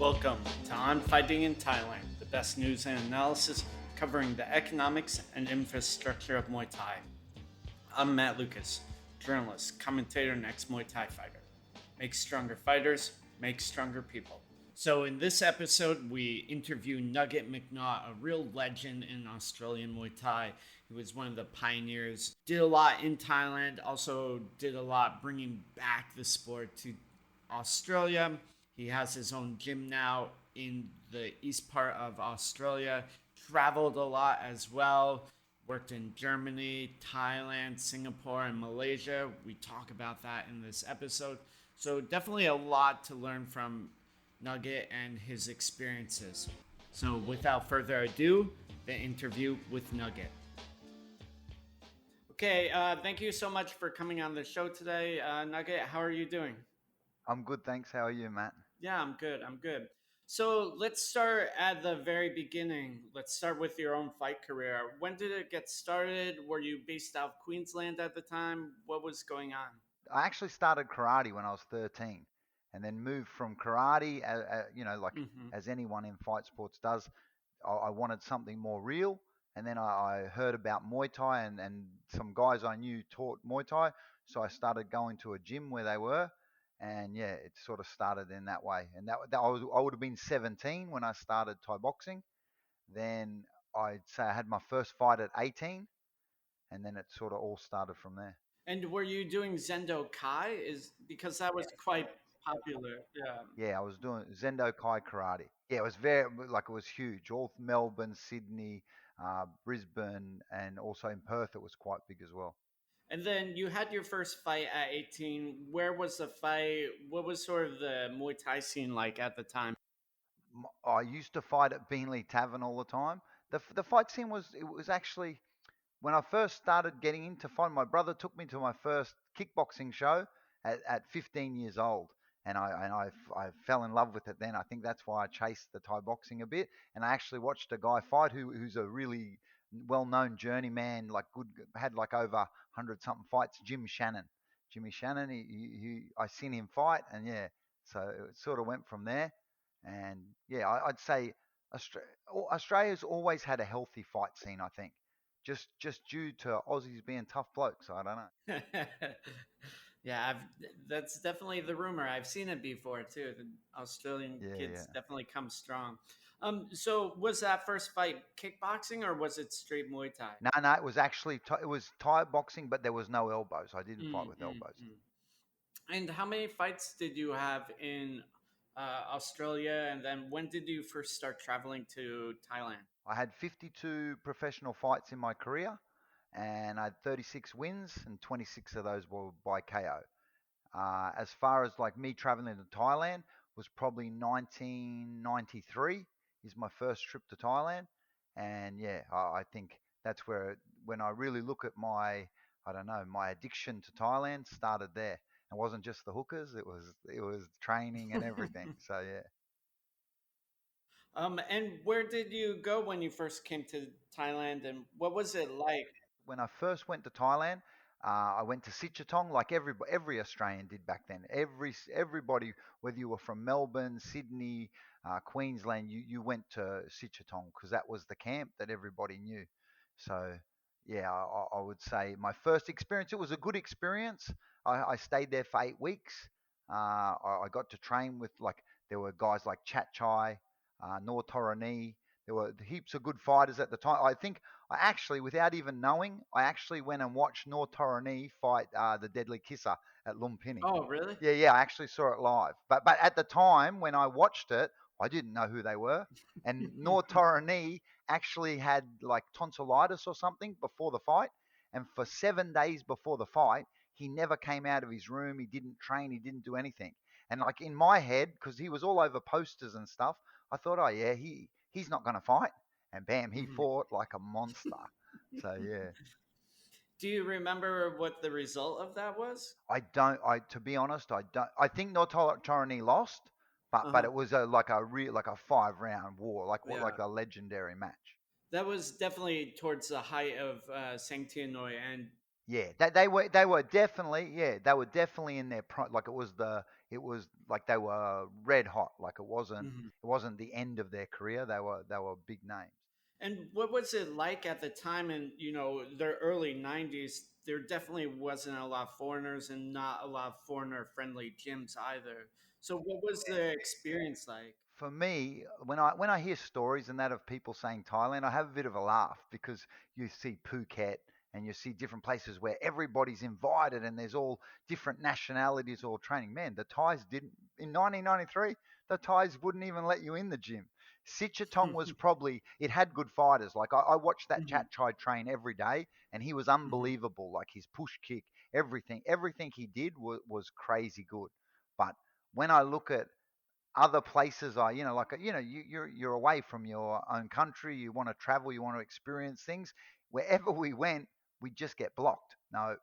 Welcome to On Fighting in Thailand, the best news and analysis covering the economics and infrastructure of Muay Thai. I'm Matt Lucas, journalist, commentator, and ex-Muay Thai fighter. Make stronger fighters, make stronger people. So in this episode, we interview Nugget McNaught, a real legend in Australian Muay Thai. He was one of the pioneers, did a lot in Thailand, also did a lot bringing back the sport to Australia. He has his own gym now in the east part of Australia, traveled a lot as well, worked in Germany, Thailand, Singapore, and Malaysia. We talk about that in this episode. So definitely a lot to learn from Nugget and his experiences. So without further ado, the interview with Nugget. Okay, thank you so much for coming on the show today. Nugget, how are you doing? I'm good, thanks. How are you, Matt? Yeah, I'm good. So let's start at the very beginning. Let's start with your own fight career. When did it get started? Were you based out of Queensland at the time? What was going on? I actually started karate when I was 13 and then moved from karate, as anyone in fight sports does. I wanted something more real. And then I heard about Muay Thai and some guys I knew taught Muay Thai. So I started going to a gym where they were. And yeah, it sort of started in that way. And I would have been 17 when I started Thai boxing. Then I'd say I had my first fight at 18, and then it sort of all started from there. And were you doing Zendo Kai? Is because that was quite popular. Yeah. Yeah, I was doing Zendo Kai karate. Yeah, it was it was huge. All Melbourne, Sydney, Brisbane, and also in Perth, it was quite big as well. And then you had your first fight at 18. Where was the fight? What was sort of the Muay Thai scene like at the time? I used to fight at Beanley Tavern all the time. The fight scene was actually when I first started getting into fighting. My brother took me to my first kickboxing show at 15 years old, and I fell in love with it then. I think that's why I chased the Thai boxing a bit, and I actually watched a guy fight who's a really well-known journeyman, like good, had like over 100 something fights. Jimmy Shannon. I seen him fight, and yeah, so it sort of went from there. And yeah, I'd say Australia's always had a healthy fight scene. I think just due to Aussies being tough blokes. I don't know. Yeah, that's definitely the rumor. I've seen it before too. The Australian Yeah, kids yeah. definitely come strong. So was that first fight kickboxing or was it straight Muay Thai? No, no, it was actually it was Thai boxing, but there was no elbows. I didn't fight Mm, with mm, elbows. mm. And how many fights did you have in Australia? And then when did you first start traveling to Thailand? I had 52 professional fights in my career, and I had 36 wins, and 26 of those were by KO. As far as like me traveling to Thailand was probably 1993 is my first trip to Thailand, and yeah, I think that's where when I really look at I don't know, my addiction to Thailand started there. It wasn't just the hookers; it was training and everything. So yeah. And where did you go when you first came to Thailand, and what was it like? When I first went to Thailand, I went to Sichuan like every Australian did back then. Everybody, whether you were from Melbourne, Sydney, Queensland, you went to Sichuan because that was the camp that everybody knew. So yeah, I would say my first experience. It was a good experience. I stayed there for 8 weeks. I got to train with there were guys like Chat Chai, Noor Torani. There were heaps of good fighters at the time. I think I actually, without even knowing, I actually went and watched Noor Torani fight the Deadly Kisser at Lumpini. Oh, really? Yeah, yeah, I actually saw it live. But at the time when I watched it, I didn't know who they were. And Noor Torani actually had like tonsillitis or something before the fight. And for 7 days before the fight, he never came out of his room. He didn't train. He didn't do anything. And like in my head, because he was all over posters and stuff, I thought, oh yeah, he's not going to fight. And bam, he fought like a monster. So yeah, Do you remember what the result of that was? I don't. I to be honest, I don't. I think Notorani lost, but Uh-huh. it was like a real like a 5 round war, like Yeah. a legendary match. That was definitely towards the height of Sang Tien Noi. And Yeah, they were definitely, yeah, they were definitely in their prime. Like it was like they were red hot. Like Hmm. it wasn't the end of their career. They were big names. And what was it like at the time in, the early 90s? There definitely wasn't a lot of foreigners and not a lot of foreigner friendly gyms either. So what was the experience like? For me, when I hear stories and that of people saying Thailand, I have a bit of a laugh because you see Phuket and you see different places where everybody's invited and there's all different nationalities all training. Man, the Thais didn't in 1993. The Thais wouldn't even let you in the gym. Sichitong was probably it had good fighters. Like I watched that Hmm. Chat Chai train every day, and he was Hmm. unbelievable. Like his push kick, everything he did was crazy good. But when I look at other places are, like, you're away from your own country, you want to travel, you want to experience things. Wherever we went, we just get blocked. No,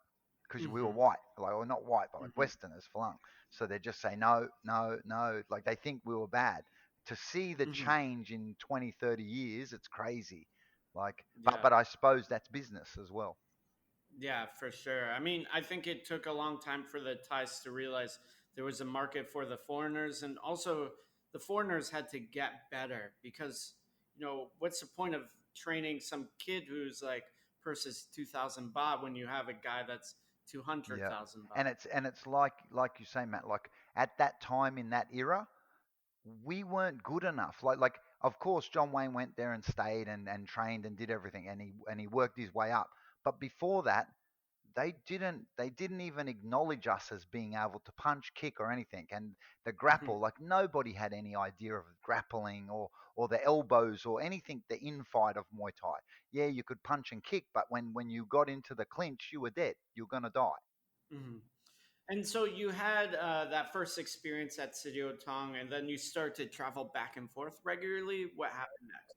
because we were Hmm. white, like, or not white, but like Hmm. Westerners, flung. So they just say no, no, no, like they think we were bad. To see the Hmm. change in 20, 30 years, it's crazy. Like, but Yeah. but I suppose that's business as well. Yeah, for sure. I mean, I think it took a long time for the Thais to realize there was a market for the foreigners, and also the foreigners had to get better because, what's the point of training some kid who's like versus 2,000 baht when you have a guy that's Yeah, 200,000 and baht? it's like you say, Matt. Like at that time in that era, we weren't good enough. Like of course John Wayne went there and stayed and trained and did everything and he worked his way up. But before that, they didn't even acknowledge us as being able to punch, kick or anything. And the Hmm. grapple, like nobody had any idea of grappling or the elbows or anything, the infight of Muay Thai. Yeah, you could punch and kick, but when you got into the clinch, you were dead. You're gonna die. Hmm. And so you had that first experience at Sidio Tong, and then you start to travel back and forth regularly. What happened next?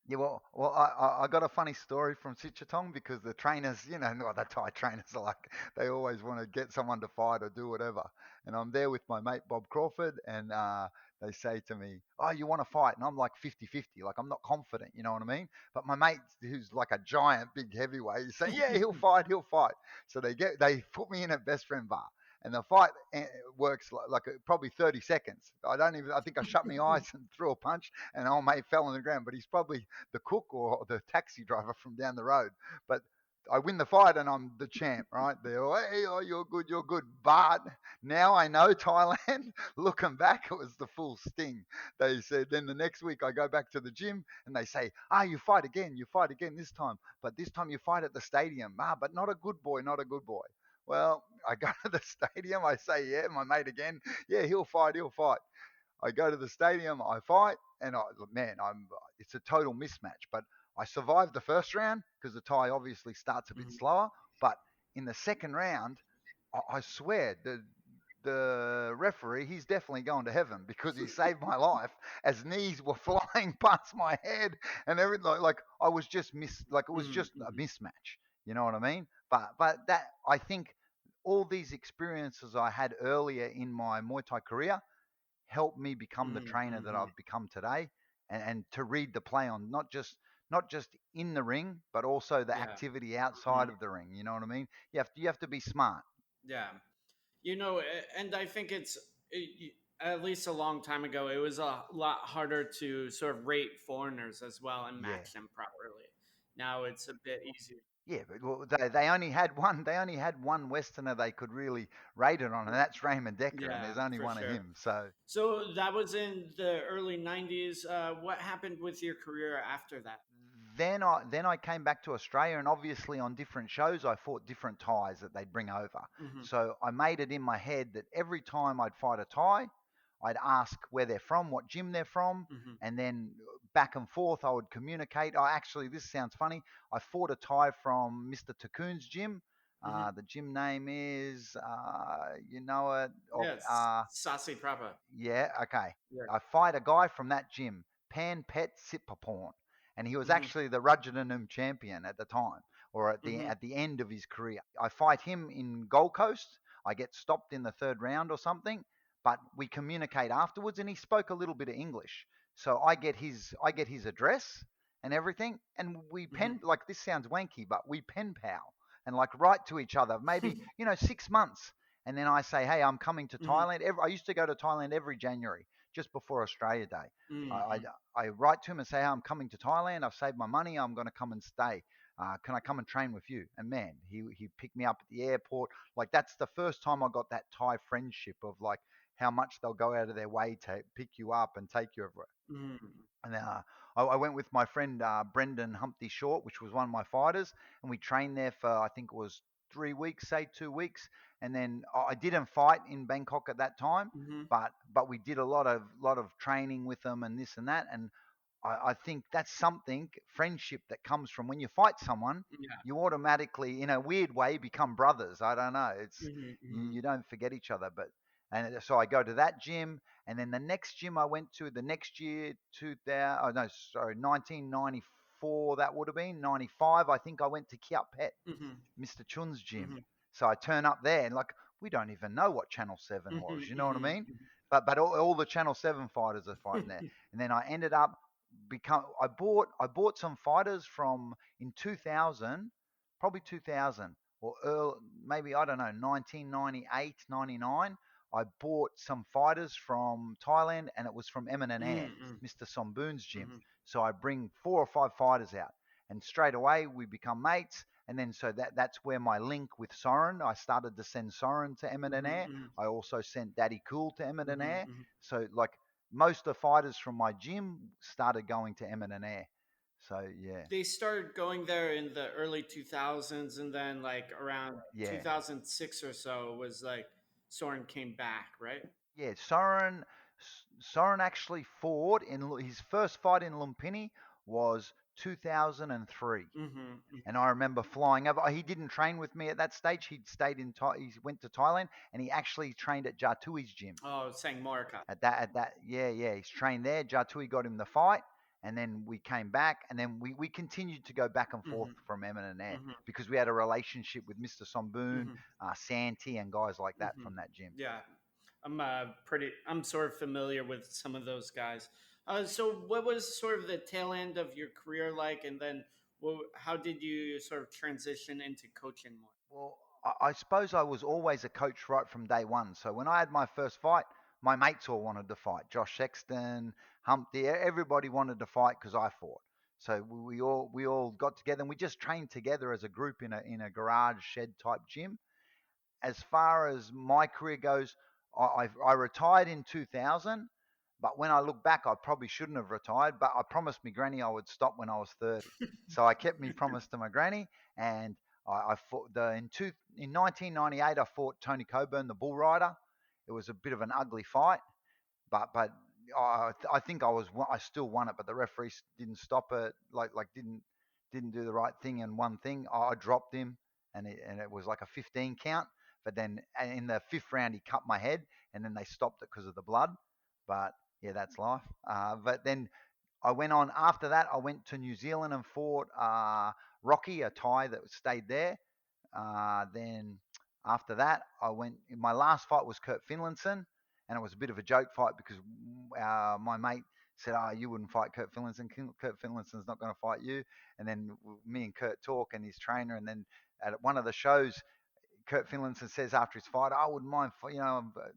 Yeah, well, I got a funny story from Sichuan because the trainers, well, the Thai trainers are like, they always want to get someone to fight or do whatever. And I'm there with my mate Bob Crawford, and they say to me, "Oh, you want to fight?" And I'm like 50-50, like I'm not confident, you know what I mean? But my mate, who's like a giant, big heavyweight, he's saying, "Yeah, he'll fight, he'll fight." So they put me in a best friend bar. And the fight works like probably 30 seconds. I think I shut my eyes and threw a punch, and old mate fell on the ground. But he's probably the cook or the taxi driver from down the road. But I win the fight and I'm the champ, right? They're, hey, oh, you're good, you're good. But now I know Thailand, looking back, it was the full sting. They said, then the next week I go back to the gym and they say, you fight again this time. But this time you fight at the stadium. But not a good boy, not a good boy. Well, I go to the stadium, I say, yeah, my mate again, yeah, he'll fight, he'll fight. I go to the stadium, I fight, and it's a total mismatch. But I survived the first round because the Thai obviously starts a bit Mhm. slower. But in the second round, I swear the referee, he's definitely going to heaven because he saved my life as knees were flying past my head and everything. Like I was just like it was Mhm. just a Mhm. mismatch. You know what I mean? But that I think all these experiences I had earlier in my Muay Thai career helped me become the Mhm. trainer that Mhm. I've become today, and to read the play on not just in the ring, but also the Yeah. activity outside Mhm. of the ring. You know what I mean? You have to be smart. Yeah. And I think at least a long time ago, it was a lot harder to sort of rate foreigners as well and Yeah. match them properly. Now it's a bit easier. Yeah, but well, they only had one. They only had one Westerner they could really rate it on, and that's Raymond Decker, and Yeah, there's only for one of sure. him. So So that was in the early 90s. What happened with your career after that? then I came back to Australia, and obviously on different shows I fought different Thais that they'd bring over. Hmm. So I made it in my head that every time I'd fight a Thai, I'd ask where they're from, what gym they're from, Hmm. and then back and forth I would communicate. Oh, actually, this sounds funny. I fought a Thai from Mr. Takun's gym. Hmm. The gym name is, you know it, of Yes, Sasi Prabha. yeah, okay. Yeah. I fight a guy from that gym, Pan Pet Sitpaporn, and he was Hmm. actually the Rajananum champion at the time, or at the Hmm. at the end of his career. I fight him in Gold Coast. I get stopped in the third round or something, but we communicate afterwards, and he spoke a little bit of English, so I get his address and everything, and we Hmm. pen like this sounds wanky, but we pen pal. and like write to each other, maybe 6 months. And then I say, hey, I'm coming to Mhm. Thailand. I used to go to Thailand every January, just before Australia Day. I, Mhm. I write to him and say, hey, I'm coming to Thailand. I've saved my money. I'm going to come and stay. Can I come and train with you? And man, he picked me up at the airport. Like that's the first time I got that Thai friendship of like how much they'll go out of their way to pick you up and take you everywhere. Mhm. And I went with my friend Brendan Humpty Short, which was one of my fighters, and we trained there for I think it was 3 weeks, say 2 weeks, and then I didn't fight in Bangkok at that time, Mhm. but we did a lot of training with them and this and that, and I think that's something friendship that comes from when you fight someone, Yeah. you automatically, in a weird way, become brothers. I don't know. Mhm. You, Mhm. you don't forget each other, but and so I go to that gym, and then the next gym I went to the next year, 2000, oh no, sorry, 1994. That would have been 95. I think I went to Kiat Pet, Mhm. Mr. Chun's gym. Mhm. So I turn up there and like we don't even know what Channel Seven was. Mhm. You know what I Mhm. mean? But all the Channel Seven fighters are fighting there. Mhm. And then I ended up become I bought some fighters from in 2000, probably 2000 or early, maybe I don't know 1998, 99. I bought some fighters from Thailand, and it was from Eminent Air, Mhm. Mr. Somboon's gym. Mhm. So I bring 4 or 5 fighters out, and straight away we become mates. And then so that's where my link with Soren. I started to send Soren to Eminent Air. Mhm. I also sent Daddy Cool to Eminent Mhm. Air. Mhm. So like most of the fighters from my gym started going to Eminent Air. So yeah, They started going there in the early 2000s, and then like around yeah, 2006 or so was like Soren came back, right? yeah. Soren actually fought in his first fight in Lumpini was 2003. Mm-hmm. And I remember flying over. He didn't train with me at that stage. He'd stayed in he went to Thailand, and he actually trained at Jatui's gym. Oh, Sang Morica. At that yeah, he's trained there. Jatui got him the fight, and then we came back, and then we continued to go back and forth Mm-hmm. from Eminent Air Mm-hmm. because we had a relationship with Mr. Somboon, Mm-hmm. Santi, and guys like that Mm-hmm. from that gym. Yeah, I'm sort of familiar with some of those guys. So what was sort of the tail end of your career like, and then how did you sort of transition into coaching more? Well, I suppose I was always a coach right from day one. So when I had my first fight, my mates all wanted to fight. Josh Sexton, Humpty, everybody wanted to fight because I fought. So we all got together and we just trained together as a group in a garage shed type gym. As far as my career goes, I retired in 2000. But when I look back, I probably shouldn't have retired. But I promised my granny I would stop when I was 30. So I kept my promise to my granny, and I fought in 1998. I fought Tony Coburn, the bull rider. It was a bit of an ugly fight, but I think I still won it, but the referee didn't stop it, like didn't do the right thing. And one thing, I dropped him, and it was like a 15 count. But then in the fifth round, he cut my head, and then they stopped it because of the blood. But yeah, that's life. But then I went on after that. I went to New Zealand and fought Rocky, a Thai that stayed there. Then after that, I went. My last fight was Kurt Finlayson, and it was a bit of a joke fight because my mate said, "Oh, you wouldn't fight Kurt Finlayson. Kurt Finlayson's not going to fight you." And then me and Kurt talk, and his trainer, and then at one of the shows, Kurt Finlayson says after his fight, "I wouldn't mind,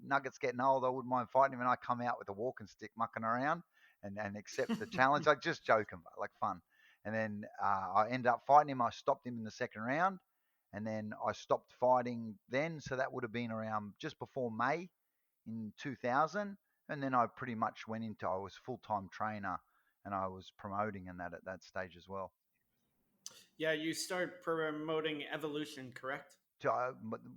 Nugget's getting old. I wouldn't mind fighting him." And I come out with a walking stick, mucking around, and accept the challenge, like just joking, but like fun. And then I ended up fighting him. I stopped him in the second round, and then I stopped fighting then. So that would have been around just before May in 2000. And then I pretty much went into I was full time trainer, and I was promoting in that at that stage as well. Yeah, you started promoting Evolution, correct?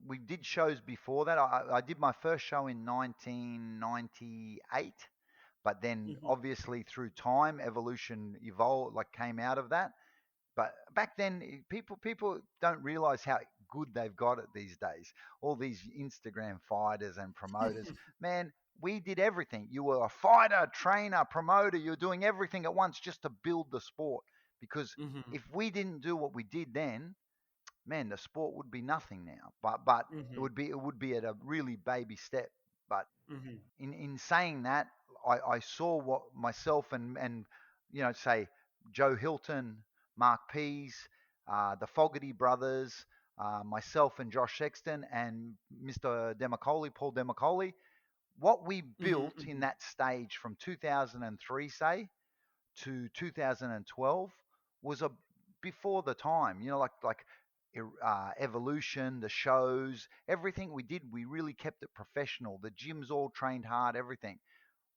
We did shows before that. I did my first show in 1998, but then Mm-hmm. obviously through time, evolution evolved, like came out of that. But back then, people don't realize how good they've got it these days. All these Instagram fighters and promoters, man, we did everything. You were a fighter, trainer, promoter. You're doing everything at once just to build the sport. Because Mm-hmm. if we didn't do what we did then, man, the sport would be nothing now. But it Mm-hmm. would be at a really baby step. But Mm-hmm. in saying that, I saw what myself and say Joe Hilton, Mark Pease, the Fogarty brothers, myself and Josh Sexton and Mr. Demicoli, Paul Demicoli. What we Mm-hmm, built in mm-hmm, that stage from 2003, say, to 2012 was a before the time. Evolution, the shows, everything we did, we really kept it professional. The gyms all trained hard, everything.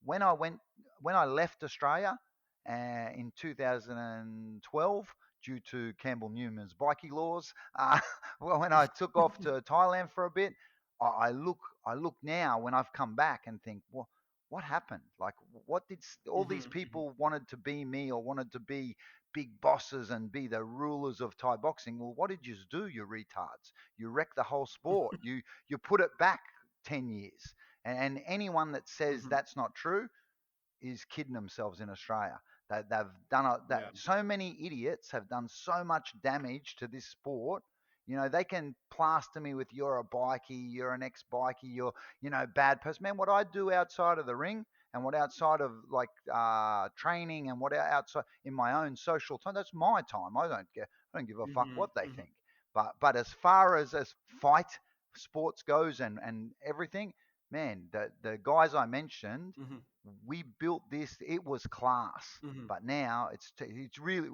When I went, when I left Australia in 2012 due to Campbell Newman's bikie laws, well, when I took off to Thailand for a bit, I look, I look now when I've come back and think, well, what happened? Like, what did all mm-hmm, these mm-hmm. people wanted to be me or wanted to be big bosses and be the rulers of Thai boxing? Well, what did you do, you retards? You wrecked the whole sport. You put it back 10 years. And anyone that says Mm-hmm. that's not true is kidding themselves in Australia. They've done that. Yeah. So many idiots have done so much damage to this sport. They can plaster me with you're a bikie, you're an ex-bikie, you're bad person. Man, what I do outside of the ring and what outside of like training and what outside in my own social time, that's my time. I don't give a fuck Mm-hmm, what they mm-hmm, think. But as far as fight sports goes and everything, man, the guys I mentioned, mm-hmm, we built this. It was class, mm-hmm. but now it's really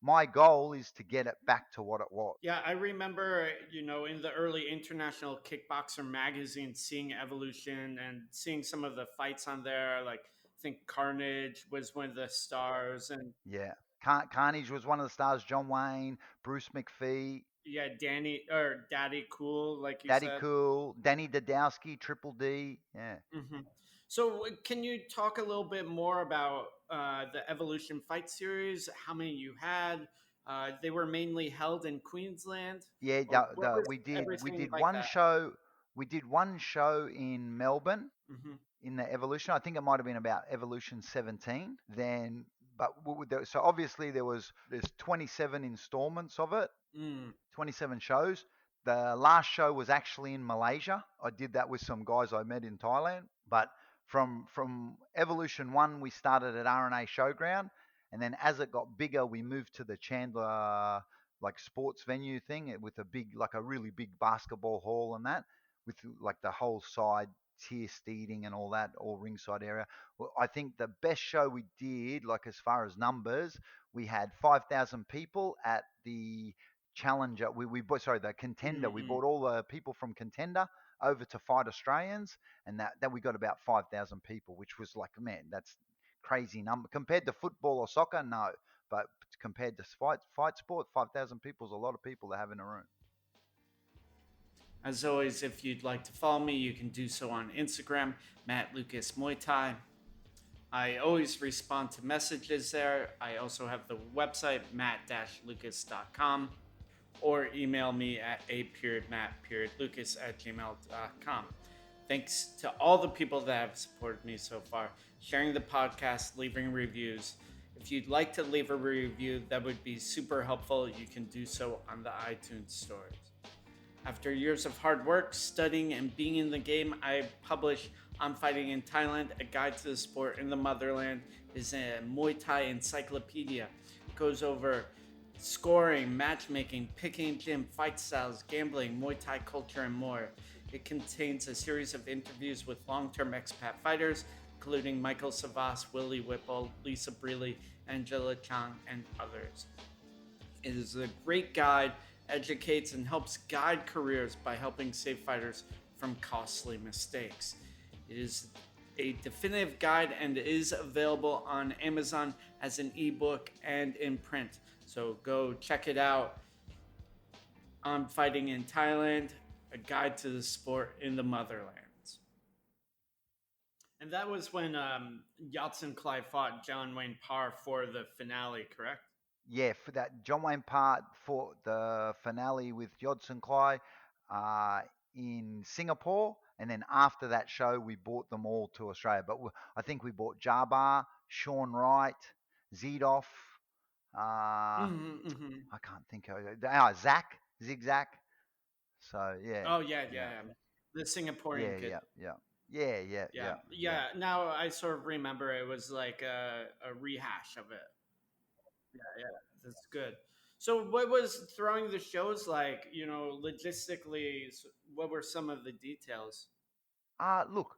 my goal is to get it back to what it was. Yeah, I remember, in the early International Kickboxer magazine, seeing Evolution and seeing some of the fights on there. Like, I think Carnage was one of the stars, and Yeah, Carnage was one of the stars. John Wayne, Bruce McPhee, yeah, Danny or Daddy Cool, like you Daddy said. Cool, Danny Dadowski, Triple D. Yeah, Hmm. So, can you talk a little bit more about the Evolution Fight Series? How many you had? They were mainly held in Queensland, yeah. or what was We everything did like one that? show. We did one show in Melbourne Hmm. in the Evolution. I think it might have been about Evolution 17. Then, but so obviously there's 27 installments of it, Mm. 27 shows. The last show was actually in Malaysia. I did that with some guys I met in Thailand. But from Evolution 1, we started at RNA Showground. And then as it got bigger, we moved to the Chandler like sports venue thing with like a really big basketball hall and that, with like the whole side tier seating and all that, all ringside area. Well, I think the best show we did, like as far as numbers, we had 5,000 people at the Challenger. We bought, sorry, the Contender. We Mm-mm. bought all the people from Contender over to fight Australians, and that we got about 5,000 people, which was like, man, that's crazy number compared to football or soccer. No, but compared to fight sport, 5,000 people is a lot of people to have in a room. As always, if you'd like to follow me, you can do so on Instagram, Matt Lucas Muay Thai. I always respond to messages there. I also have the website, matt-lucas.com, or email me at a.matt.lucas@gmail.com. Thanks to all the people that have supported me so far, sharing the podcast, leaving reviews. If you'd like to leave a review, that would be super helpful. You can do so on the iTunes stores. After years of hard work, studying, and being in the game, I published On Fighting in Thailand, a guide to the sport in the motherland. Is a Muay Thai encyclopedia. It goes over scoring, matchmaking, picking gym, fight styles, gambling, Muay Thai culture, and more. It contains a series of interviews with long-term expat fighters, including Michael Savas, Willie Whipple, Lisa Brealey, Angela Chang, and others. It is a great guide, educates, and helps guide careers by helping save fighters from costly mistakes. It is a definitive guide and is available on Amazon as an ebook and in print. So go check it out. On Fighting in Thailand, a guide to the sport in the motherlands. And that was when Yatsen Clive fought John Wayne Parr for the finale, correct? Yeah, for that John Wayne part for the finale with Yodson Klai uh, in Singapore, and then after that show, we brought them all to Australia. But I think we bought Jabbar, Sean Wright, Zedoff. Mm-hmm, mm-hmm. I can't think of it. Zach, Zigzag. So yeah, Oh yeah, yeah, yeah, yeah. The Singaporean yeah, kid. yeah, yeah, yeah, yeah, Yeah, yeah, yeah. yeah. Now I sort of remember it was like a rehash of it. Yeah, yeah, that's good. So, what was throwing the shows like? Logistically, what were some of the details? Look,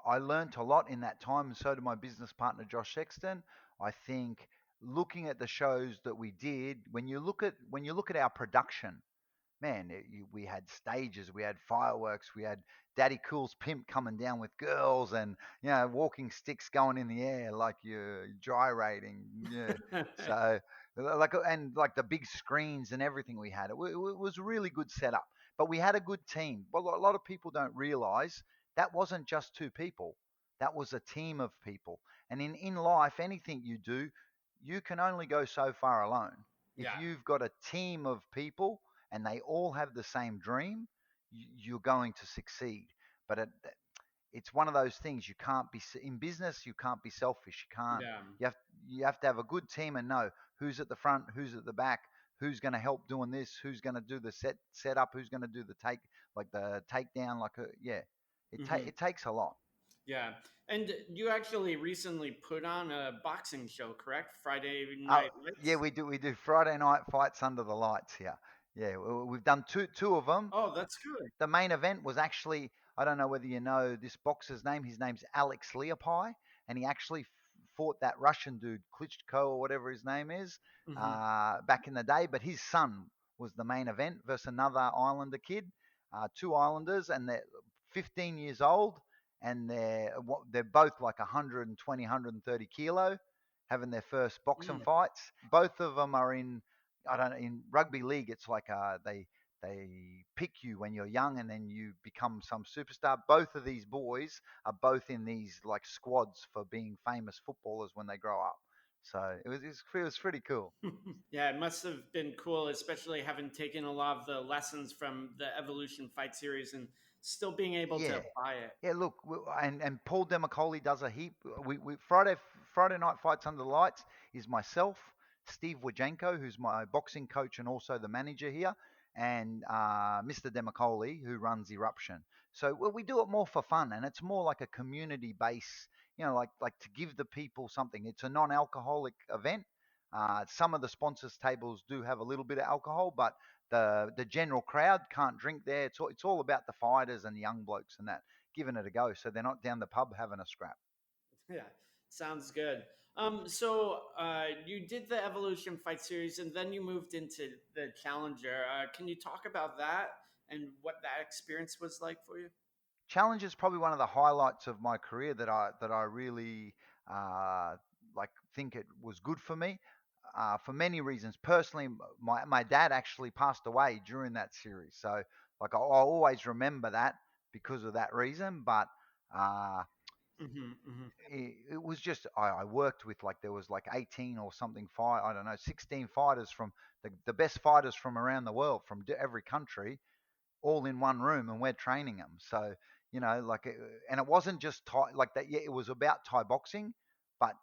I learnt a lot in that time, and so did my business partner Josh Sexton. I think looking at the shows that we did, when you look at our production, man, we had stages, we had fireworks, we had Daddy Cool's pimp coming down with girls, and walking sticks going in the air like you're gyrating. Yeah, so like the big screens and everything we had, it was a really good setup. But we had a good team. But a lot of people don't realize that wasn't just two people. That was a team of people. And in life, anything you do, you can only go so far alone. If Yeah, you've got a team of people and they all have the same dream, you're going to succeed. But it's one of those things you can't be in business. You can't be selfish. You can't. yeah. You have you have to have a good team and know who's at the front, who's at the back, who's going to help doing this, who's going to do the setup, who's going to do the takedown. Yeah, Hmm. it takes a lot. Yeah. And you actually recently put on a boxing show, correct? Friday Oh, Night yeah, Lights. we do Friday night fights under the lights here. Yeah, we've done two of them. Oh, that's good. The main event was actually, I don't know whether you know this boxer's name. His name's Alex Leopai, and he actually fought that Russian dude Klitschko or whatever his name is Hmm. back in the day. But his son was the main event versus another Islander kid, two Islanders, and they're 15 years old, and they're both like 120, 130 kilo, having their first boxing Mm. fights. Both of them are in, I don't know, in rugby league. It's like they pick you when you're young and then you become some superstar. Both of these boys are both in these like squads for being famous footballers when they grow up. So it was pretty cool. Yeah, it must have been cool, especially having taken a lot of the lessons from the Evolution Fight series and still being able to Yeah. apply it. Yeah, look, and Paul Demacoli does a heap. We Friday night fights under the lights is myself, Steve Wajenko, who's my boxing coach and also the manager here, and Mr. Demacoli, who runs Eruption. So we do it more for fun, and it's more like a community base. Like to give the people something. It's a non-alcoholic event. Some of the sponsors tables do have a little bit of alcohol, but the general crowd can't drink there. It's all about the fighters and the young blokes and that giving it a go. So they're not down the pub having a scrap. Yeah, sounds good. So you did the Evolution Fight series, and then you moved into the Challenger. Can you talk about that and what that experience was like for you? Challenge is probably one of the highlights of my career that I really uh, like think it was good for me. For many reasons. Personally, my dad actually passed away during that series, so like I always remember that because of that reason. But uh, Hmm. Hmm. it was just I worked with like there was like 18 or something fight I don't know 16 fighters from the best fighters from around the world from every country all in one room and we're training them. So, and it wasn't just Thai, like that. Yeah, it was about Thai boxing, but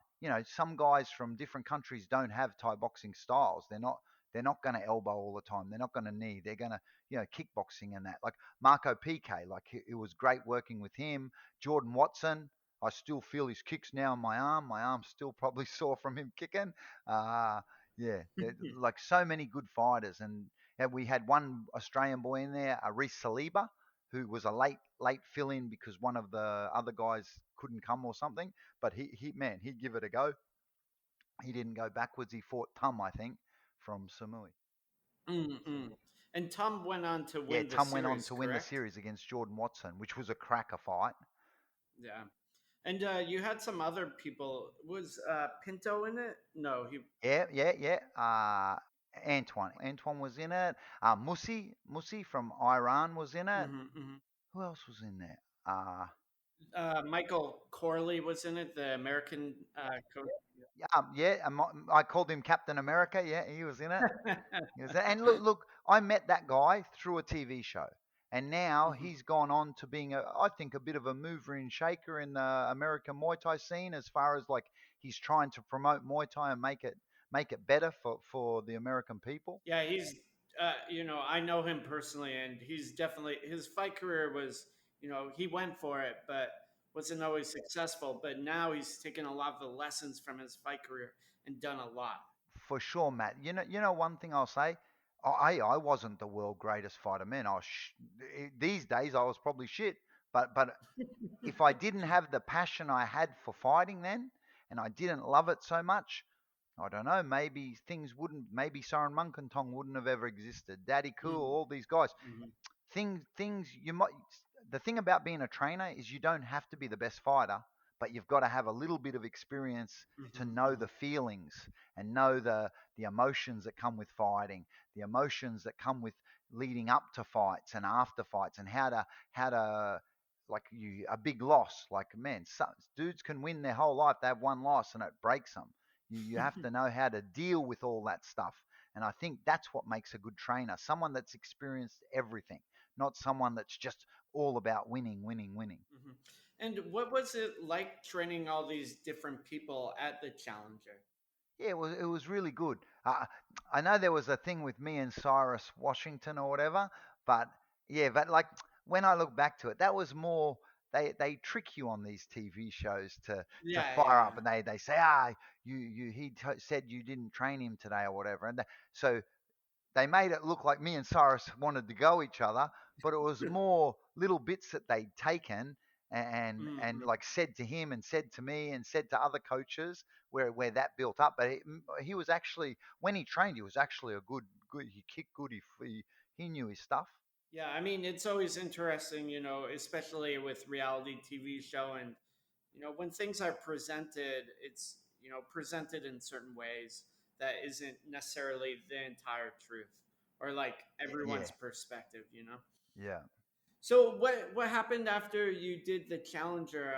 some guys from different countries don't have Thai boxing styles. They're not going to elbow all the time. They're not going to knee. They're going to, kickboxing and that. Like Marco PK, like it was great working with him. Jordan Watson, I still feel his kicks now in my arm. My arm's still probably sore from him kicking. Uh, yeah, like so many good fighters, and we had one Australian boy in there, Reese Saliba, who was a late fill in because one of the other guys couldn't come or something. But he'd give it a go. He didn't go backwards. He fought Tum, I think, from Samui. Mm-mm. And Tom went on to Yeah, win the Tum went on series, to win the correct? series against Jordan Watson, which was a cracker fight. Yeah. And you had some other people. Was Pinto in it? No, he. Yeah, yeah, yeah. Antoine was in it. Musi from Iran was in it. Hmm. Hmm. Who else was in there? Michael Corley was in it, the American coach. Yeah. I called him Captain America. Yeah, he was in it. And look, I met that guy through a TV show, and now Hmm. he's gone on to being I think, a bit of a mover and shaker in the American Muay Thai scene, as far as like he's trying to promote Muay Thai and make it better for the American people. Yeah, he's. I know him personally, and he's definitely his fight career was. He went for it, but wasn't always successful. But now he's taken a lot of the lessons from his fight career and done a lot. For sure, Matt. You know one thing I'll say. I wasn't the world greatest fighter, man. These days I was probably shit. But if I didn't have the passion I had for fighting then, and I didn't love it so much, I don't know. Maybe things wouldn't. Maybe Soren Munkentong wouldn't have ever existed. Daddy Cool, Mm-hmm. all these guys. Mm-hmm. Things you might. The thing about being a trainer is you don't have to be the best fighter, but you've got to have a little bit of experience to know Mm-hmm. the feelings and know the emotions that come with fighting, the emotions that come with leading up to fights and after fights, and how to like you a big loss. Like man, some dudes can win their whole life. They have one loss and it breaks them. You have to know how to deal with all that stuff. And I think that's what makes a good trainer. Someone that's experienced everything, not someone that's just all about winning, winning, winning. Mm-hmm. And what was it like training all these different people at the Challenger? Yeah, it was really good. I know there was a thing with me and Cyrus Washington or whatever, but yeah, but like when I look back to it, that was more they trick you on these TV shows to Yeah, fire yeah. up, and they say you said you didn't train him today or whatever, and so they made it look like me and Cyrus wanted to go each other, but it was more little bits that they'd taken and Mm-hmm. like said to him and said to me and said to other coaches where that built up. But he was actually when he trained, he was actually a good. He kicked good. He knew his stuff. Yeah, I mean, it's always interesting, especially with reality TV show and when things are presented, it's presented in certain ways that isn't necessarily the entire truth or like Yeah, everyone's perspective. yeah. So what happened after you did the Challenger?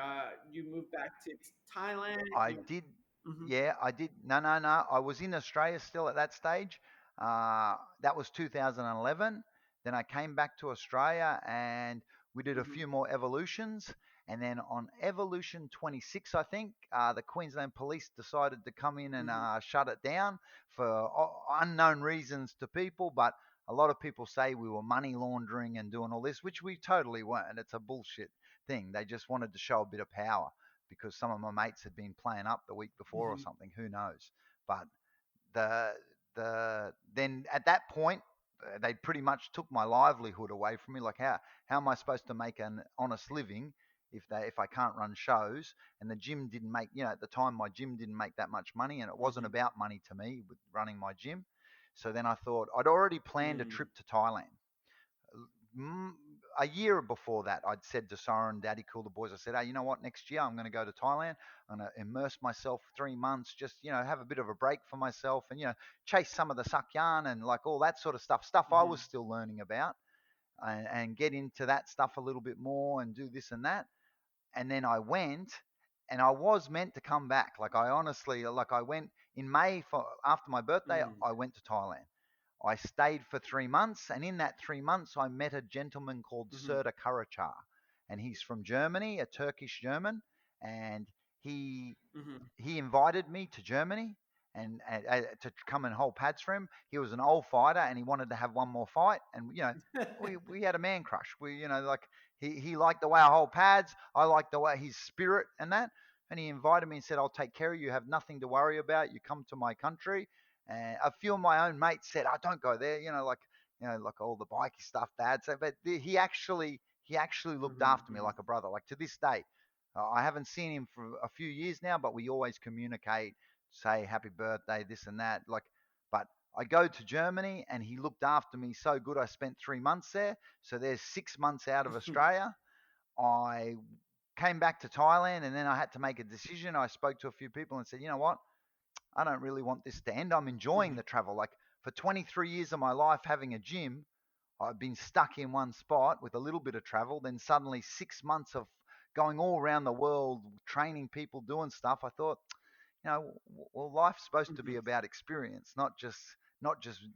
You moved back to Thailand. I did. Mhm. Yeah, I did. No, no, no. I was in Australia still at that stage. That was 2011. Then I came back to Australia and we did a Mhm. few more evolutions. And then on evolution 26, I think, the Queensland Police decided to come in and Mhm. shut it down for unknown reasons to people. But a lot of people say we were money laundering and doing all this, which we totally weren't. It's a bullshit thing. They just wanted to show a bit of power because some of my mates had been playing up the week before or Mhm. something. Who knows? But the then at that point they pretty much took my livelihood away from me. Like how am I supposed to make an honest living if I can't run shows? And the gym didn't make at the time my gym didn't make that much money, and it wasn't Mhm. about money to me with running my gym. So then I thought I'd already planned a Mm. trip to Thailand. Mm, a year before that, I'd said to Soren, Daddy Cool, the boys, I said, hey, you know what? Next year, I'm going to go to Thailand. I'm going to immerse myself for 3 months, just, have a bit of a break for myself and, chase some of the sakyan and like all that sort of stuff I was Mhm. still learning about and get into that stuff a little bit more and do this and that. And then I went and I was meant to come back. Like I honestly, like I went in May after my birthday, Mm. I went to Thailand. I stayed for 3 months, and in that 3 months, I met a gentleman called Mhm. Serta Karacar, and he's from Germany, a Turkish German, and he Mhm. he invited me to Germany and to come and hold pads for him. He was an old fighter, and he wanted to have one more fight, and we had a man crush. Like he liked the way I hold pads. I liked the way his spirit and that. And he invited me and said, "I'll take care of you. You have nothing to worry about. You come to my country." And a few of my own mates said, "I don't go there." Like all the bikey stuff, Dad. So, but he actually looked Mhm. after me Mhm. like a brother. Like to this day, I haven't seen him for a few years now, but we always communicate, say happy birthday, this and that. But I go to Germany and he looked after me so good. I spent 3 months there. So there's 6 months out of Australia. I came back to Thailand and then I had to make a decision. I spoke to a few people and said, you know what? I don't really want this to end. I'm enjoying Mhm. the travel. Like for 23 years of my life having a gym, I've been stuck in one spot with a little bit of travel. Then suddenly 6 months of going all around the world, training people, doing stuff. I thought, well, life's supposed to be Mhm. about experience, not just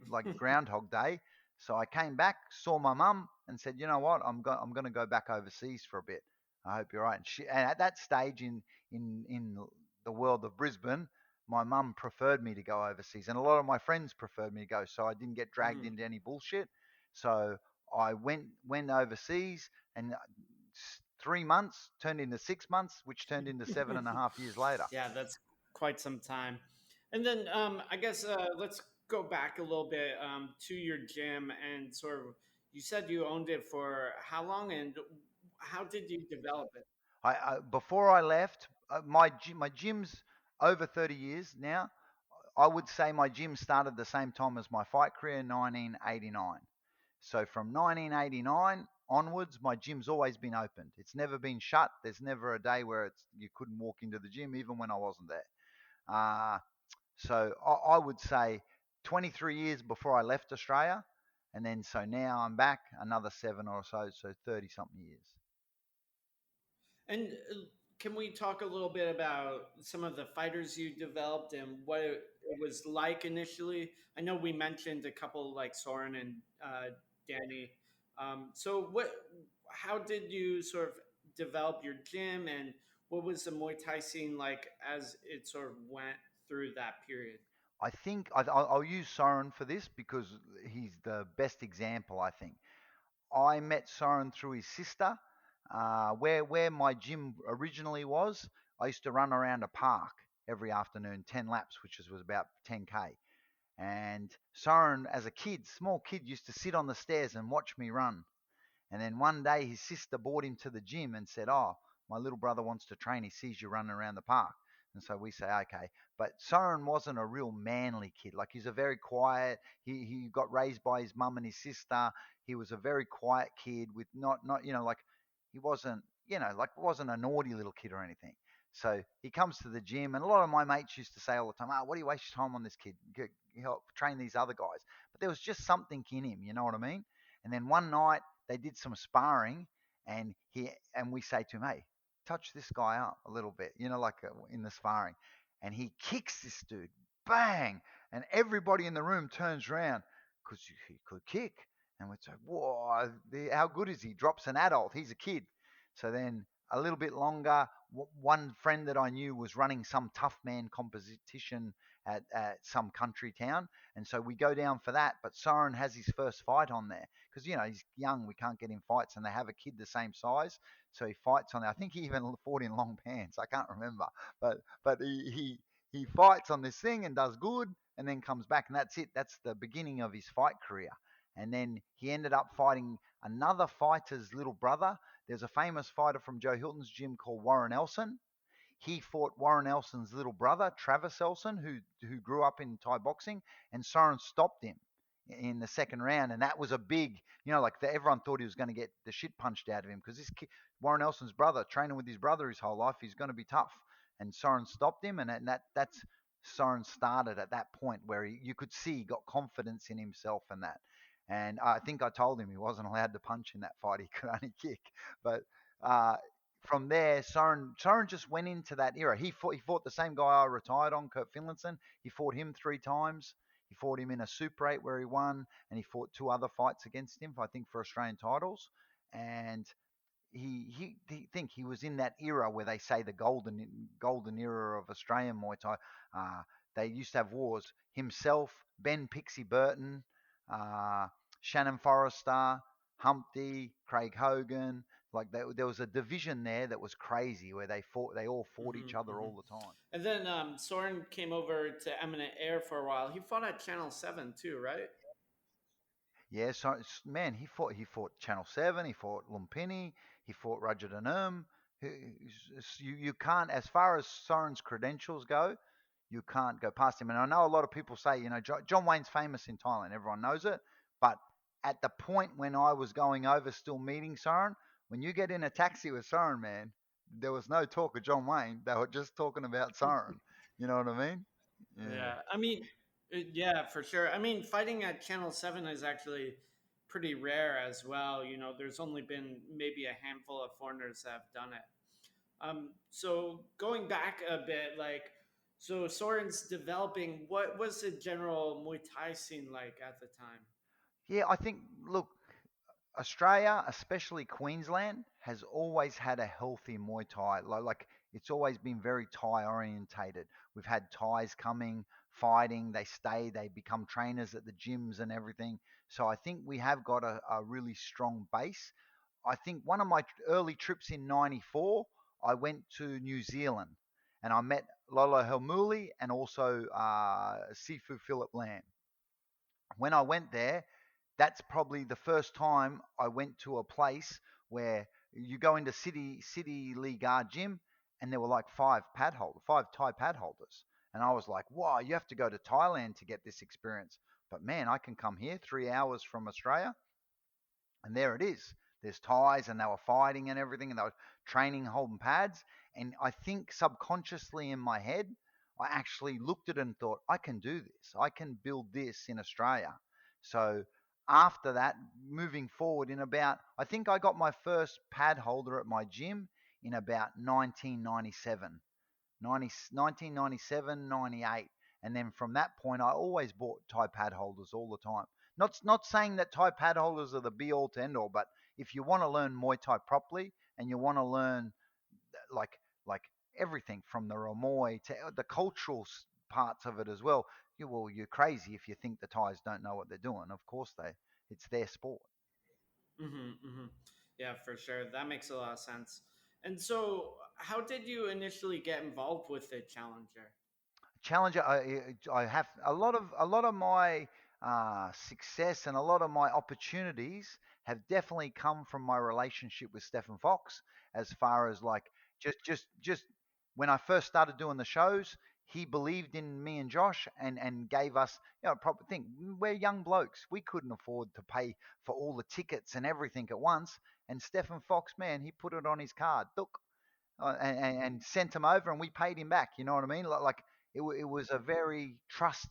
like Groundhog Day. So I came back, saw my mum, and said, you know what, I'm going to go back overseas for a bit. I hope you're right. And at that stage in the world of Brisbane, my mum preferred me to go overseas, and a lot of my friends preferred me to go, so I didn't get dragged Mhm. into any bullshit. So I went overseas, and 3 months turned into 6 months, which turned into 7.5 years later. Yeah, that's quite some time. And then I guess let's go back a little bit to your gym and sort of. You said you owned it for how long, and how did you develop it? Before I left, my gym's over 30 years now. I would say my gym started the same time as my fight career, 1989. So from 1989 onwards, my gym's always been opened. It's never been shut. There's never a day where you couldn't walk into the gym, even when I wasn't there. Uh, so I would say 23 years before I left Australia, and then so now I'm back another 7 or so 30 something years. And can we talk a little bit about some of the fighters you developed and what it was like initially? I know we mentioned a couple like Soren and Danny. So what? How did you sort of develop your gym, and what was the Muay Thai scene like as it sort of went through that period? I think I'll use Soren for this because he's the best example. I think I met Soren through his sister. Where my gym originally was, I used to run around a park every afternoon, 10 laps, which was about 10k. And Soren, as a kid, small kid, used to sit on the stairs and watch me run. And then one day his sister brought him to the gym and said, "Oh, my little brother wants to train. He sees you running around the park." And so we say, "Okay." But Soren wasn't a real manly kid. Like he's a very quiet. He got raised by his mum and his sister. He was a very quiet kid with not like he wasn't like wasn't a naughty little kid or anything. So he comes to the gym, and a lot of my mates used to say all the time, "Oh, what do you waste your time on this kid? Help train these other guys." But there was just something in him, you know what I mean? And then one night they did some sparring, and we say to him, "Hey, touch this guy up a little bit," like in the sparring, and he kicks this dude, bang, and everybody in the room turns around because he could kick, and we'd say, "Whoa, how good is he?" Drops an adult, he's a kid. So then a little bit longer, one friend that I knew was running some tough man competition at some country town, and so we go down for that. But Soren has his first fight on there because he's young. We can't get him fights, and they have a kid the same size, so he fights on there. I think he even fought in long pants. I can't remember, but he fights on this thing and does good, and then comes back, and that's it. That's the beginning of his fight career. And then he ended up fighting another fighter's little brother. There's a famous fighter from Joe Hilton's gym called Warren Elson. He fought Warren Elson's little brother, Travis Elson, who grew up in Thai boxing, and Soren stopped him in the second round, and that was a big, everyone thought he was going to get the shit punched out of him because this kid, Warren Elson's brother, training with his brother his whole life, he's going to be tough, and Soren stopped him, and that's Soren started at that point where you could see he got confidence in himself and that. And I think I told him he wasn't allowed to punch in that fight; he could only kick. But uh, from there, Soren just went into that era. He fought the same guy I retired on, Kurt Finlinson. He fought him 3 times. He fought him in a Super 8 where he won, and he fought 2 other fights against him, I think, for Australian titles. And he think he was in that era where they say the golden era of Australian Muay Thai. Uh, they used to have wars. Himself, Ben Pixie Burton, uh, Shannon Forrester, Humpty, Craig Hogan. Like there was a division there that was crazy where they all fought each other Hmm. all the time. And then Soren came over to Eminent Air for a while. He fought at Channel 7 too, right? Yeah, so man, he fought Channel 7, he fought Lumpini, he fought Roger Denham. You can't, as far as Soren's credentials go, you can't go past him. And I know a lot of people say, John Wayne's famous in Thailand, everyone knows it. But at the point when I was going over, still meeting Soren, when you get in a taxi with Soren, man, there was no talk of John Wayne. They were just talking about Soren. You know what I mean? Yeah. Yeah, I mean, yeah, for sure. I mean, fighting at Channel 7 is actually pretty rare as well. There's only been maybe a handful of foreigners that have done it. So going back a bit, like, so Soren's developing. What was the general Muay Thai scene like at the time? Yeah, I think, look, Australia, especially Queensland, has always had a healthy Muay Thai. Like it's always been very Thai orientated. We've had Thais coming, fighting, they stay, they become trainers at the gyms and everything. So I think we have got a really strong base. I think one of my early trips in '94, I went to New Zealand, and I met Lolo Helmuli and also Sifu Philip Lamb. When I went there, that's probably the first time I went to a place where you go into City League gym, and there were like five Thai pad holders, and I was like, wow, you have to go to Thailand to get this experience. But man, I can come here 3 hours from Australia, and there it is. There's ties, and they were fighting and everything, and they were training, holding pads. And I think subconsciously in my head, I actually looked at it and thought, I can do this. I can build this in Australia. So after that, moving forward, I think I got my first pad holder at my gym in about 1997. 1997, 98. And then from that point, I always bought Thai pad holders all the time. Not saying that Thai pad holders are the be all to end all, but if you want to learn Muay Thai properly and you want to learn like like everything from the Ramoy to the cultural parts of it as well, you're crazy if you think the Thais don't know what they're doing. Of course it's their sport. Mm-hmm. Yeah, for sure. That makes a lot of sense. And so, how did you initially get involved with the Challenger? Challenger, I have a lot of my success and a lot of my opportunities have definitely come from my relationship with Stephen Fox. As far as like just when I first started doing the shows, he believed in me and Josh and gave us, proper thing. We're young blokes, we couldn't afford to pay for all the tickets and everything at once. And Stephen Fox, man, he put it on his card. Look, and sent him over, and we paid him back. You know what I mean? Like it was a very trust,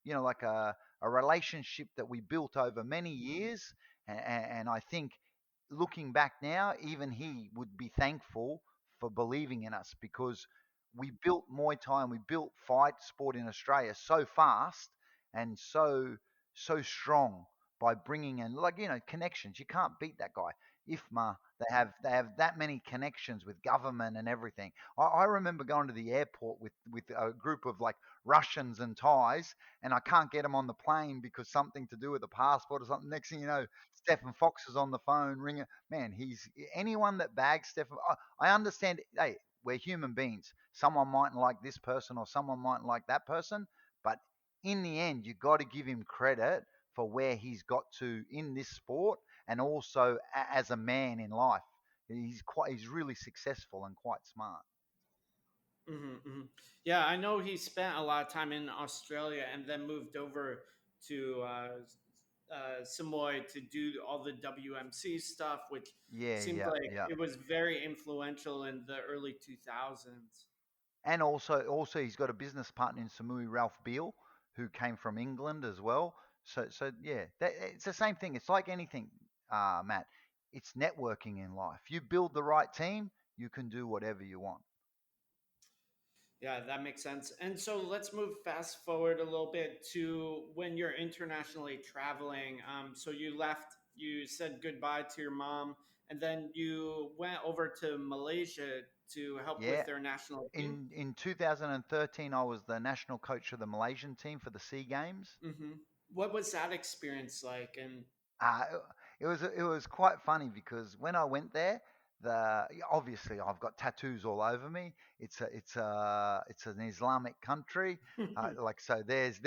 like a relationship that we built over many years. And I think looking back now, even he would be thankful for believing in us because we built Muay Thai and we built fight sport in Australia so fast and so strong by bringing in like connections. You can't beat that guy. IFMA, they have that many connections with government and everything. I remember going to the airport with a group of like Russians and Thais, and I can't get them on the plane because something to do with the passport or something. Next thing you know, Stephen Fox is on the phone ringing. Man, he's anyone that bags Stephen. I understand. Hey, we're human beings. Someone mightn't like this person or someone mightn't like that person, but in the end, you got to give him credit for where he's got to in this sport and also as a man in life. He's really successful and quite smart. Mm-hmm. Yeah, I know he spent a lot of time in Australia and then moved over to Samoy to do all the WMC stuff, which Yeah, seemed yeah, like yeah. it was very influential in the early 2000s. And also he's got a business partner in Samui, Ralph Beal, who came from England as well. So yeah, it's the same thing. It's like anything, Matt. It's networking in life. You build the right team, you can do whatever you want. Yeah, that makes sense. And so let's move fast forward a little bit to when you're internationally traveling. So you left, you said goodbye to your mom, and then you went over to Malaysia to help Yeah. with their national team. In 2013, I was the national coach of the Malaysian team for the Sea Games. Hmm. What was that experience like? And Uh, it was quite funny because when I went there, obviously I've got tattoos all over me. It's an Islamic country, like so. There's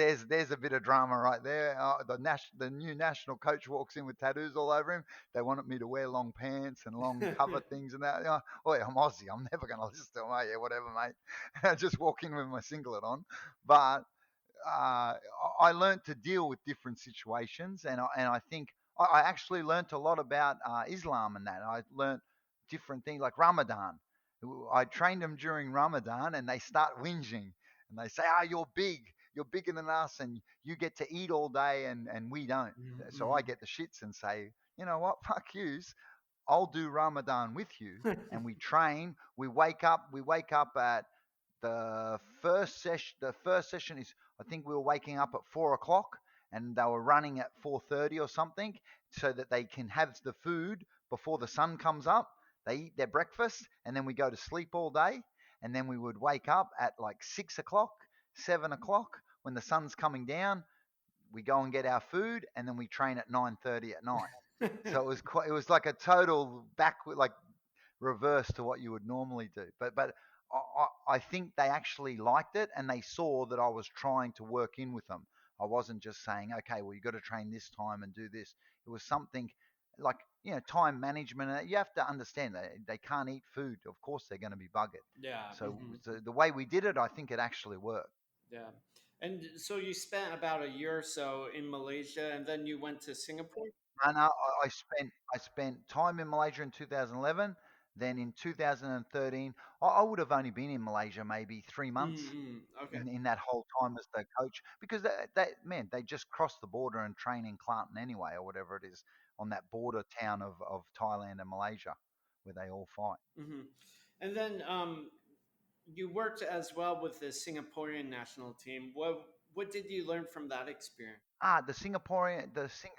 a bit of drama right there. The new national coach walks in with tattoos all over him. They wanted me to wear long pants and long cover things and that. Oh yeah, I'm Aussie. I'm never gonna listen to them. Oh yeah, whatever, mate. Just walk in with my singlet on, but uh, I learned to deal with different situations, and I think I actually learned a lot about Islam and that. I learned different things like Ramadan. I trained them during Ramadan, and they start whinging, and they say, "Ah, you're bigger than us, and you get to eat all day, and we don't." So I Mhm. get the shits and say, "You know what? Fuck yous. I'll do Ramadan with you." And we train. We wake up at the first session is, I think we were waking up at 4 o'clock, and they were running at 4:30 or something, so that they can have the food before the sun comes up. They eat their breakfast, and then we go to sleep all day, and then we would wake up at like 6 o'clock, 7 o'clock when the sun's coming down. We go and get our food, and then we train at 9:30 at night. So it was like a total backward, like reverse to what you would normally do. But I think they actually liked it and they saw that I was trying to work in with them. I wasn't just saying, okay, well, you got to train this time and do this. It was something like, time management. You have to understand that they can't eat food. Of course, they're going to be buggered. Yeah. So the way we did it, I think it actually worked. Yeah. And so you spent about a year or so in Malaysia, and then you went to Singapore? And I spent time in Malaysia in 2011. Then in 2013, I would have only been in Malaysia maybe 3 months Okay. in that whole time as the coach because man, they just cross the border and train in Kelantan anyway or whatever it is on that border town of Thailand and Malaysia where they all fight. hmm And then you worked as well with the Singaporean national team. What did you learn from that experience? The Singaporean,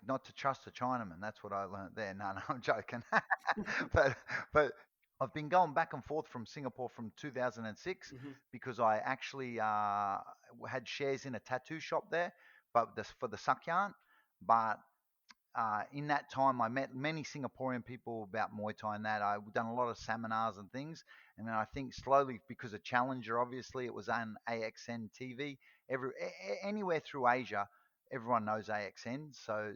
not to trust a Chinaman. That's what I learned there. No, no, I'm joking. but but I've been going back and forth from Singapore from 2006 hmm because I actually had shares in a tattoo shop there, but for the Sakyan. But in that time, I met many Singaporean people about Muay Thai and that. I've done a lot of seminars and things. And then I think slowly, because of Challenger, obviously, it was on AXN TV. Anywhere through Asia, everyone knows AXN. So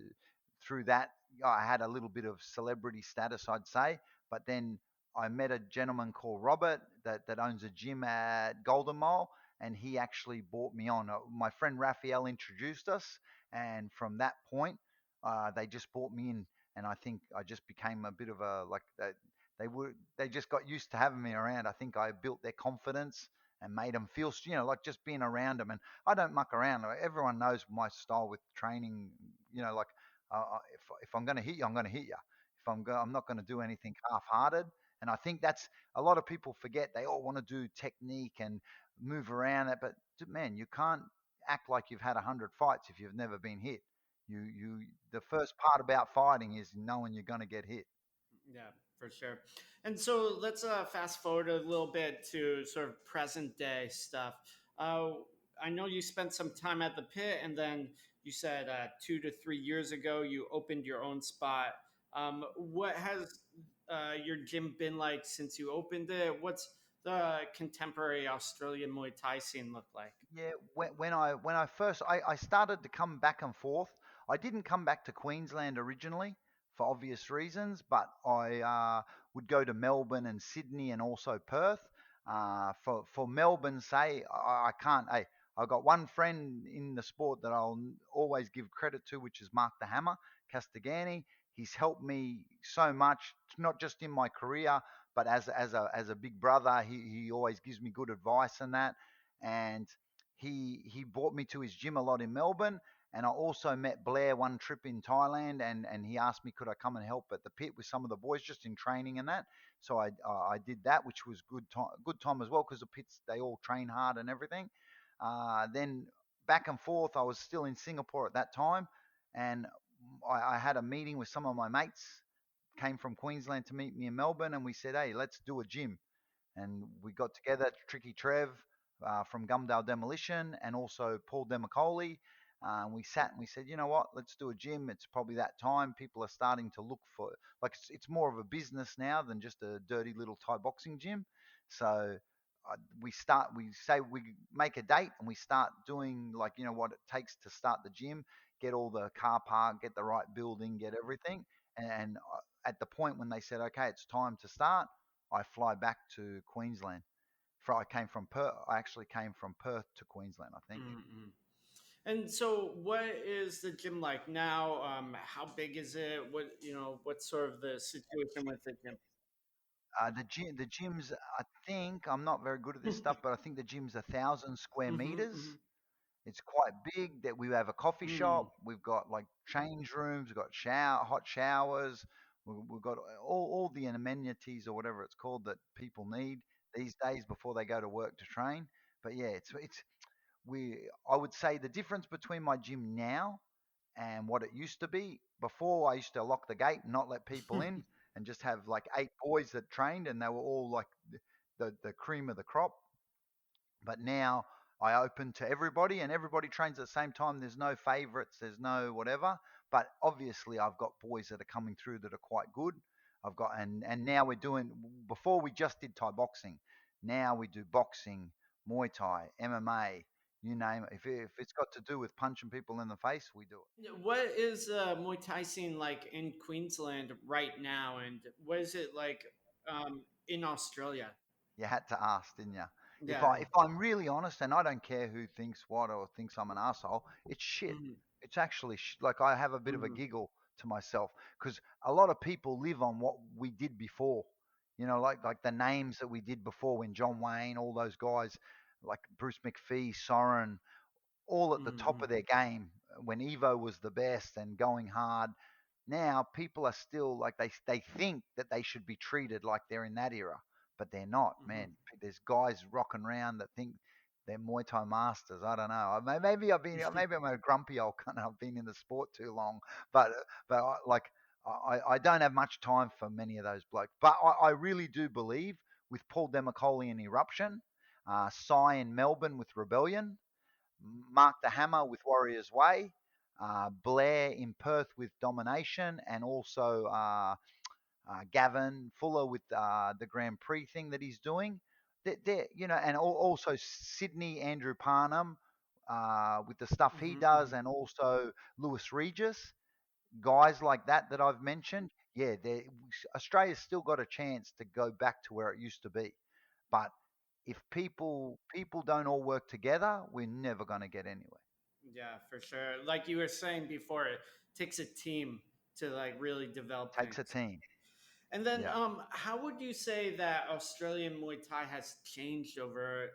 through that, I had a little bit of celebrity status, I'd say. But then I met a gentleman called Robert that owns a gym at Golden Mile, and he actually brought me on. My friend Raphael introduced us, and from that point, they just brought me in, and I think I just became a bit of a like they just got used to having me around. I think I built their confidence and made them feel like just being around them. And I don't muck around. Like, everyone knows my style with training. Like if I'm going to hit you, I'm going to hit you. If I'm not going to do anything half-hearted. And I think that's a lot of people forget. They all want to do technique and move around it, but man, you can't act like you've had 100 fights if you've never been hit. The first part about fighting is knowing you're going to get hit. Yeah, for sure. And so let's fast forward a little bit to sort of present day stuff. Uh, I know you spent some time at the pit, and then you said 2 to 3 years ago you opened your own spot. What has your gym been like since you opened it? What's the contemporary Australian Muay Thai scene look like? Yeah, when I first I started to come back and forth. I didn't come back to Queensland originally for obvious reasons, but I would go to Melbourne and Sydney and also Perth. For Melbourne, say I can't. Hey, I got one friend in the sport that I'll always give credit to, which is Mark the Hammer Castagani. He's helped me so much, not just in my career, but as a big brother. He always gives me good advice and that. And he brought me to his gym a lot in Melbourne, and I also met Blair one trip in Thailand, and he asked me could I come and help at the pit with some of the boys just in training and that. So I did that, which was good time as well because the pits they all train hard and everything. Then back and forth, I was still in Singapore at that time, and I had a meeting with some of my mates. Came from Queensland to meet me in Melbourne, and we said, "Hey, let's do a gym." And we got together Tricky Trev from Gumdale Demolition and also Paul Demicoli. We sat and we said, you know what, let's do a gym. It's probably that time. People are starting to look for like it's more of a business now than just a dirty little Thai boxing gym. So we say we make a date and we start doing like what it takes to start the gym, get all the car park, get the right building, get everything. And at the point when they said, okay, it's time to start, I fly back to Queensland. I came from Perth. I actually came from Perth to Queensland, I think. Mm-mm. And so, what is the gym like now? How big is it? What's sort of the situation with the gym? The gym's. I think I'm not very good at this stuff, but I think the gym's 1,000 square meters. Mm-hmm. It's quite big. That we have a coffee Mm. shop. We've got like change rooms. We've got hot showers. We've got all the amenities or whatever it's called that people need these days before they go to work to train. But yeah, it's we. I would say the difference between my gym now and what it used to be. Before, I used to lock the gate and not let people in and just have like 8 boys that trained, and they were all like the cream of the crop. But now I open to everybody, and everybody trains at the same time. There's no favorites, there's no whatever. But obviously, I've got boys that are coming through that are quite good. I've got and now we're doing. Before we just did Thai boxing. Now we do boxing, Muay Thai, MMA, you name it. If it's got to do with punching people in the face, we do it. Yeah, what is Muay Thai scene like in Queensland right now, and what is it like in Australia? You had to ask, didn't you? Yeah. If I'm really honest, and I don't care who thinks what or thinks I'm an asshole, it's shit. Hmm. It's actually like I have a bit of a Hmm. giggle to myself because a lot of people live on what we did before. You know, like the names that we did before when John Wayne, all those guys, like Bruce McPhee, Soren, all at the top Hmm. of their game when Evo was the best and going hard. Now people are still like they think that they should be treated like they're in that era, but they're not. Hmm. Man, there's guys rocking around that think they're Muay Thai masters. I don't know. Maybe maybe I'm a grumpy old cunt. I've been in the sport too long, but like I don't have much time for many of those blokes. But I really do believe with Paul Demacoli in Eruption, Cy in Melbourne with Rebellion, Mark the Hammer with Warriors Way, Blair in Perth with Domination, and also Gavin Fuller with the Grand Prix thing that he's doing. You know, and also Sydney Andrew Parnham with the stuff he Hmm. does, Hmm. and also Lewis Regis, guys like that I've mentioned. Yeah, Australia's still got a chance to go back to where it used to be, but if people don't all work together, we're never going to get anywhere. Yeah, for sure. Like you were saying before, it takes a team to like really develop Takes a things. team. And then, Yeah. how would you say that Australian Muay Thai has changed over?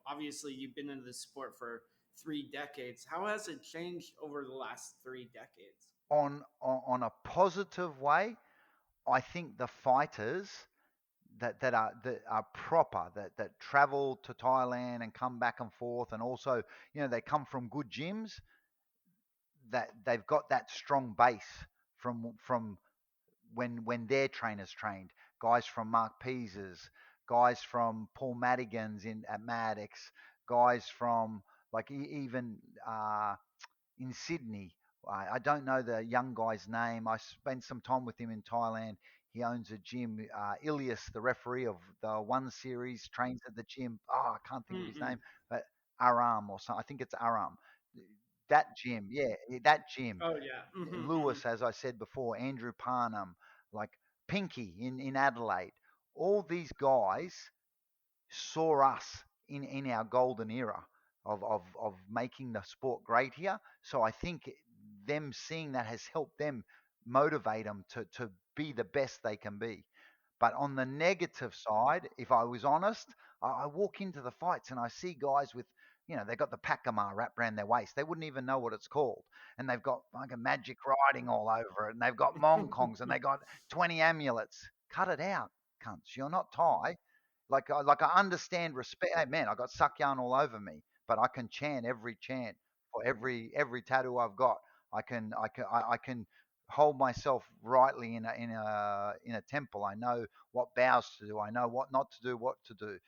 Obviously you've been in the sport for 3 decades. How has it changed over the last 3 decades? On a positive way, I think the fighters that are proper that travel to Thailand and come back and forth, and also they come from good gyms, that they've got that strong base from when their trainers trained, guys from Mark Pease's, guys from Paul Madigan's in at Maddox, guys from like even in Sydney. I don't know the young guy's name. I spent some time with him in Thailand. He owns a gym. Ilias, the referee of the one series, trains at the gym. Oh, I can't think of his name, Mm-mm. but Aram or something. I think it's Aram. That gym, yeah, that gym. Oh yeah. Hmm. Hmm. Lewis, as I said before, Andrew Parnham, like Pinky in Adelaide. All these guys saw us in our golden era of making the sport great here. So I think them seeing that has helped them motivate them to be the best they can be. But on the negative side, if I was honest, I walk into the fights and I see guys with, they got the Pakama wrapped around their waist. They wouldn't even know what it's called. And they've got like a magic writing all over it. And they've got Mongkongs and they got 20 amulets. Cut it out, cunts. You're not Thai. Like I understand respect. Hey, man, I got suck yarn all over me, but I can chant every chant for every tattoo I've got. I can hold myself rightly in a temple. I know what bows to do. I know what not to do, what to do.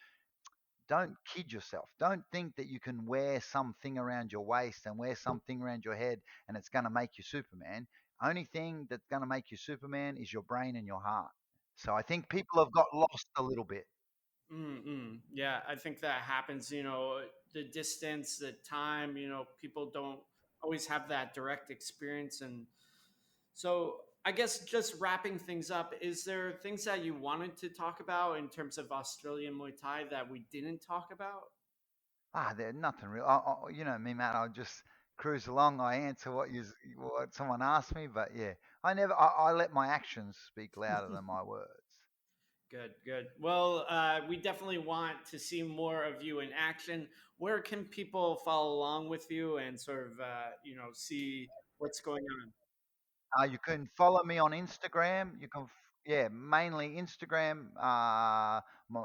Don't kid yourself. Don't think that you can wear something around your waist and wear something around your head and it's going to make you Superman. Only thing that's going to make you Superman is your brain and your heart. So I think people have got lost a little bit. Mm-mm. Yeah, I think that happens. The distance, the time. People don't always have that direct experience, and so I guess just wrapping things up, is there things that you wanted to talk about in terms of Australian Muay Thai that we didn't talk about? There's nothing real. You know me, Matt. I just cruise along. I answer what someone asks me, but yeah, I let my actions speak louder than my words. Good, good. Well, we definitely want to see more of you in action. Where can people follow along with you and sort of, see what's going on? You can follow me on Instagram. Yeah, mainly Instagram,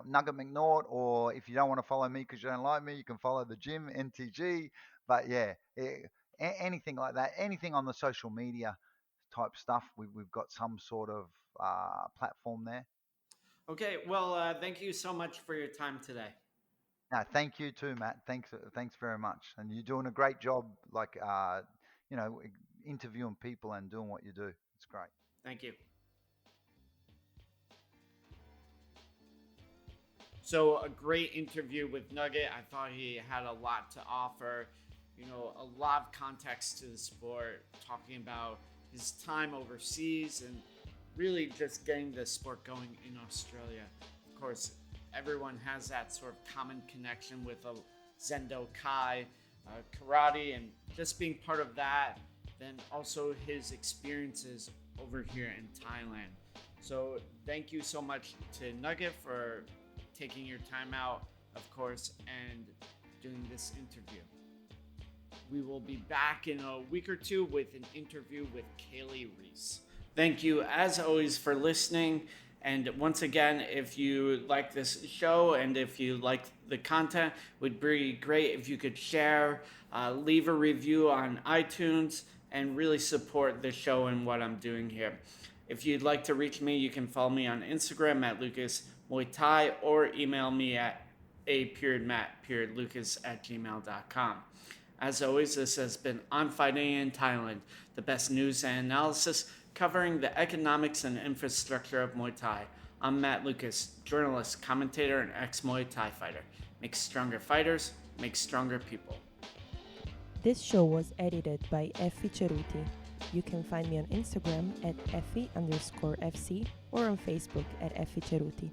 Nugget McNaught, or if you don't want to follow me because you don't like me, you can follow the gym, NTG. But yeah, anything like that, anything on the social media type stuff, we've got some sort of platform there. Okay, well, thank you so much for your time today. No, thank you too, Matt. Thanks very much, and you're doing a great job. Like you know, interviewing people and doing what you do. It's great. Thank you. So a great interview with Nugget. I thought he had a lot to offer, a lot of context to the sport, talking about his time overseas and really just getting the sport going in Australia. Of course, everyone has that sort of common connection with a Zendo Kai, karate, and just being part of that. Then also his experiences over here in Thailand. So thank you so much to Nugget for taking your time out, of course, and doing this interview. We will be back in a week or two with an interview with Kaylee Reese. Thank you, as always, for listening. And once again, if you like this show and if you like the content, it would be great if you could share, leave a review on iTunes, and really support the show and what I'm doing here. If you'd like to reach me, you can follow me on Instagram at Lucas Muay Thai or email me at a.matt.lucas@gmail.com. As always, this has been On Fighting in Thailand, the best news and analysis covering the economics and infrastructure of Muay Thai. I'm Matt Lucas, journalist, commentator, and ex-Muay Thai fighter. Make stronger fighters, make stronger people. This show was edited by Effie Ceruti. You can find me on Instagram at Effie_FC or on Facebook at Effie Ceruti.